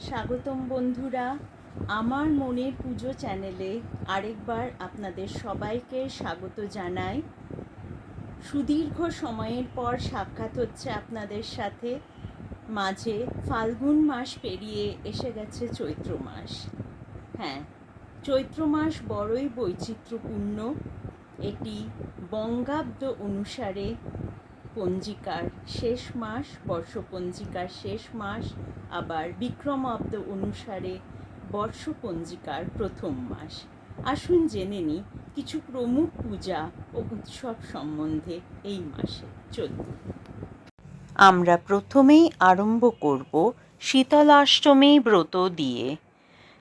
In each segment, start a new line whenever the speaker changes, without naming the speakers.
স্বাগতম বন্ধুরা, আমার মনের পুজো চ্যানেলে আরেকবার আপনাদের সবাইকে স্বাগত জানাই। সুদীর্ঘ সময়ের পর সাক্ষাৎ হচ্ছে আপনাদের সাথে। মাঝে ফাল্গুন মাস পেরিয়ে এসে গেছে চৈত্র মাস। হ্যাঁ, চৈত্র মাস বড়ই বৈচিত্র্যপূর্ণ। এটি বঙ্গাব্দ অনুসারে পঞ্জিকার শেষ মাস, বর্ষপঞ্জিকার শেষ মাস, আবার বিক্রমাব্দ অনুসারে বর্ষপঞ্জিকার প্রথম মাস। আসুন জেনে নিই কিছু প্রমুখ পূজা ও উৎসব সম্বন্ধে এই মাসে। চলুন, আমরা প্রথমেই আরম্ভ করব শীতলাষ্টমী ব্রত দিয়ে।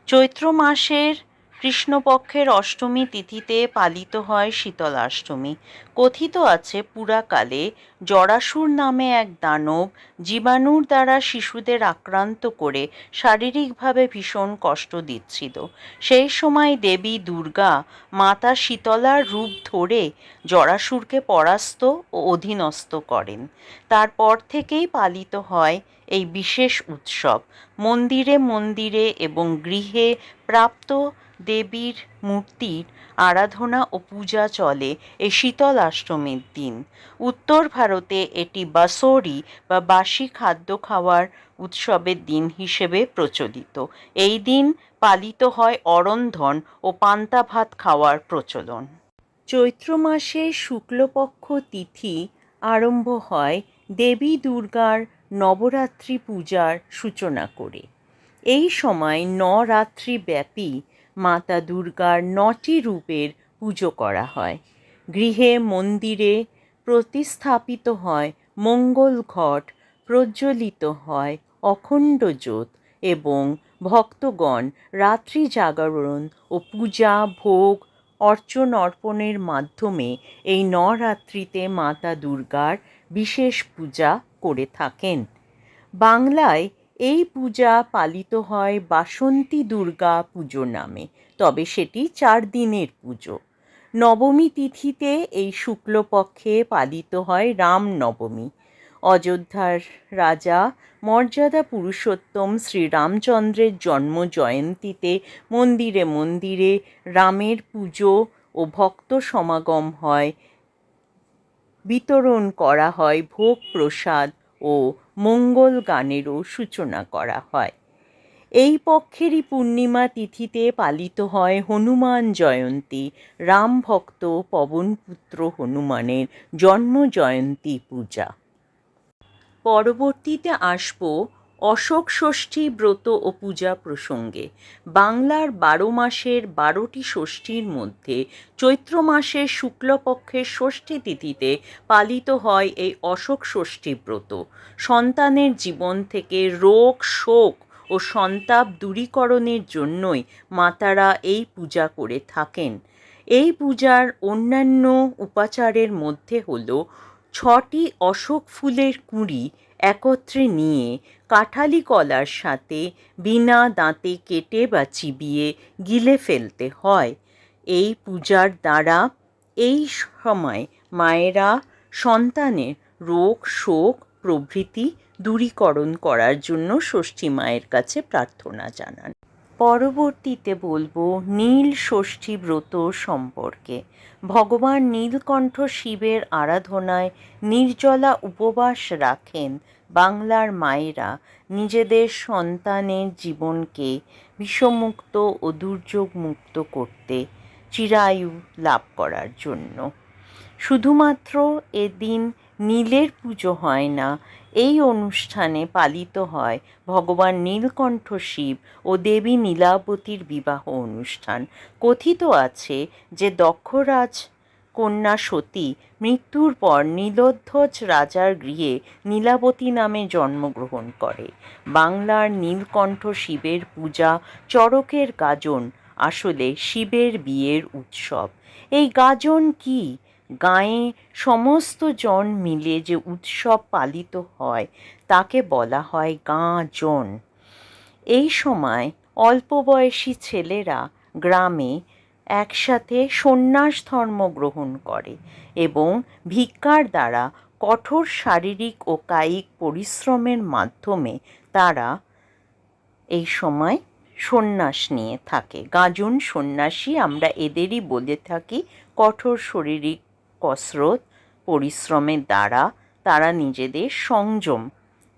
চৈত্র মাসের কৃষ্ণপক্ষের অষ্টমী তিথিতে পালিত হয় শীতলাষ্টমী। কথিত আছে পুরাকালে জরাসুর নামে এক দানব জীবাণুর দ্বারা শিশুদের আক্রান্ত করে শারীরিকভাবে ভীষণ কষ্ট দিচ্ছিল। সেই সময় দেবী দুর্গা মাতা শীতলার রূপ ধরে জরাসুরকে পরাস্ত ও অধীনস্থ করেন। তারপর থেকেই পালিত হয় এই বিশেষ উৎসব। মন্দিরে মন্দিরে এবং গৃহে প্রাপ্ত দেবীর মূর্তির আরাধনা ও পূজা চলে এই শীতলাষ্টমীর দিন। উত্তর ভারতে এটি বাসরি বা বাসি খাদ্য খাওয়ার উৎসবের দিন হিসেবে প্রচলিত। এই দিন পালিত হয় অরন্ধন ও পান্তা ভাত খাওয়ার প্রচলন। চৈত্র মাসে শুক্লপক্ষ তিথি আরম্ভ হয় দেবী দুর্গার নবরাত্রি পূজার সূচনা করে। এই সময় নরাত্রি ব্যাপী মাতা দুর্গার ৯টি রূপের পুজো করা হয়। গৃহে মন্দিরে প্রতিস্থাপিত হয় মঙ্গল ঘট, প্রজ্বলিত হয় অখণ্ড জ্যোৎ এবং ভক্তগণ রাত্রি জাগরণ ও পূজা ভোগ অর্চন অর্পণের মাধ্যমে এই নরাত্রিতে মাতা দুর্গার বিশেষ পূজা করে থাকেন। বাংলায় এই পূজা পালিত হয় বাসন্তী দুর্গা পুজো নামে, তবে সেটি 4 দিনের পুজো। নবমী তিথিতে এই শুক্লপক্ষে পালিত হয় রামনবমী। অযোধ্যার রাজা মর্যাদা পুরুষোত্তম শ্রীরামচন্দ্রের জন্ম জয়ন্তীতে মন্দিরে মন্দিরে রামের পুজো ও ভক্ত সমাগম হয়, বিতরণ করা হয় ভোগ প্রসাদ ও মঙ্গল গানেরও সূচনা করা হয়। এই পক্ষেরই পূর্ণিমা তিথিতে পালিত হয় হনুমান জয়ন্তী। রামভক্ত পবনপুত্র হনুমানের জন্ম জয়ন্তী পূজা। পরবর্তীতে আসব অশোক ষষ্ঠী ব্রত ও পূজা প্রসঙ্গে। বাংলার 12 মাসের 12টি ষষ্ঠীর মধ্যে চৈত্র মাসের শুক্লপক্ষের ষষ্ঠী তিথিতে পালিত হয় এই অশোক ষষ্ঠী ব্রত। সন্তানের জীবন থেকে রোগ শোক ও সন্তাপ দূরীকরণের জন্যই মাতারা এই পূজা করে থাকেন। এই পূজার অন্যান্য উপাচারের মধ্যে হল 6টি অশোক ফুলের কুঁড়ি একত্রে নিয়ে কাঁঠালি কলার সাথে বিনা দাঁতে কেটে বা চিবিয়ে গিলে ফেলতে হয়। এই পূজার দ্বারা এই সময় মায়েরা সন্তানের রোগ শোক প্রভৃতি দূরীকরণ করার জন্য ষষ্ঠী মায়ের কাছে প্রার্থনা জানান। পরবর্তীতে বলবো নীল ষষ্ঠী ব্রত সম্পর্কে। ভগবান নীলকণ্ঠ শিবের আরাধনায় নির্জলা উপবাস রাখেন বাংলার মায়েরা নিজেদের সন্তানের জীবনকে বিষমুক্ত ও দুর্যোগমুক্ত করতে, চিরায়ু লাভ করার জন্য। শুধুমাত্র এদিন নীলের পুজো হয় না, এই অনুষ্ঠানে পালিত হয় ভগবান নীলকণ্ঠ শিব ও দেবী নীলাবতীর বিবাহ অনুষ্ঠান। কথিত আছে যে দক্ষরাজ কন্যা সতী মৃত্যুর পর নীলোধ্বজ রাজার গৃহে নীলাবতী নামে জন্মগ্রহণ করে। বাংলার নীলকণ্ঠ শিবের পূজা চড়কের গাজন আসলে শিবের বিয়ের উৎসব। এই গাজন কি? গাঁয়ে সমস্ত জন মিলে যে উৎসব পালিত হয় তাকে বলা হয় গাঁজন। এই সময় অল্প বয়সী ছেলেরা গ্রামে একসাথে সন্ন্যাস ধর্ম গ্রহণ করে এবং ভিক্ষার দ্বারা কঠোর শারীরিক ও কায়িক পরিশ্রমের মাধ্যমে তারা এই সময় সন্ন্যাস নিয়ে থাকে। গাজন সন্ন্যাসী আমরা এদেরই বলে থাকি। কঠোর শারীরিক কসরত পরিশ্রমের দ্বারা তারা নিজেদের সংযম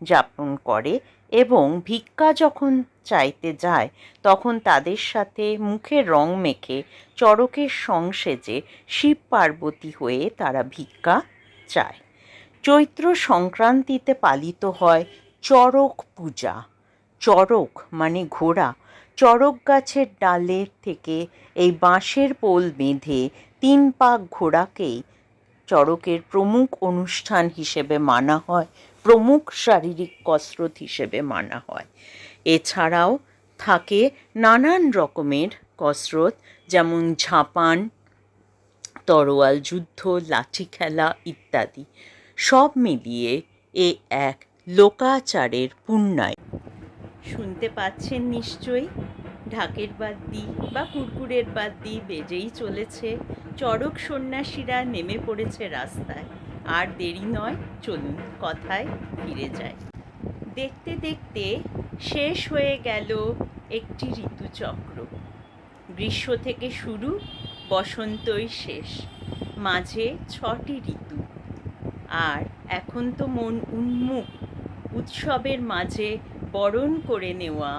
যাপন করে এবং ভিক্ষা যখন চাইতে যায় তখন তাদের সাথে মুখে রং মেখে চড়কের সং সেজে শিব পার্বতী হয়ে তারা ভিক্ষা চায়। চৈত্র সংক্রান্তিতে পালিত হয় চড়ক পূজা। চড়ক মানে ঘোড়া। চড়ক গাছের ডালের থেকে এই বাঁশের পোল বেঁধে 3 পাক ঘোড়াকেই চড়কের প্রমুখ অনুষ্ঠান হিসেবে মানা হয়, প্রমুখ শারীরিক কসরত হিসেবে মানা হয়। এছাড়াও থাকে নানান রকমের কসরত, যেমন ঝাঁপান, তরোয়াল যুদ্ধ, লাঠি খেলা ইত্যাদি। সব মিলিয়ে এ এক লোকাচারের পুণ্যায়। শুনতে পাচ্ছেন নিশ্চয়ই, ঢাকের বাদ্যি বা কুরকুরের বাদ্যি বেজেই চলেছে। চড়ক সন্ন্যাসীরা নেমে পড়েছে রাস্তায়। আর দেরি নয়, চলুন কথায় ফিরে যায়। দেখতে দেখতে শেষ হয়ে গেল একটি ঋতুচক্র। গ্রীষ্ম থেকে শুরু, বসন্তই শেষ, মাঝে 6টি ঋতু। আর এখন তো মন উন্মুখ উৎসবের মাঝে বরণ করে নেওয়া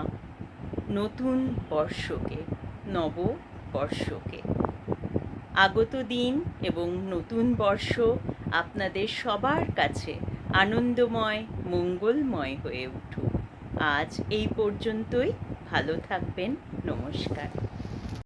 নতুন বর্ষকে, নববর্ষকে। আগত দিন এবং নতুন বর্ষ আপনাদের সবার কাছে আনন্দময়, মঙ্গলময় হয়ে উঠুক। আজ এই পর্যন্তই। ভালো থাকবেন। নমস্কার।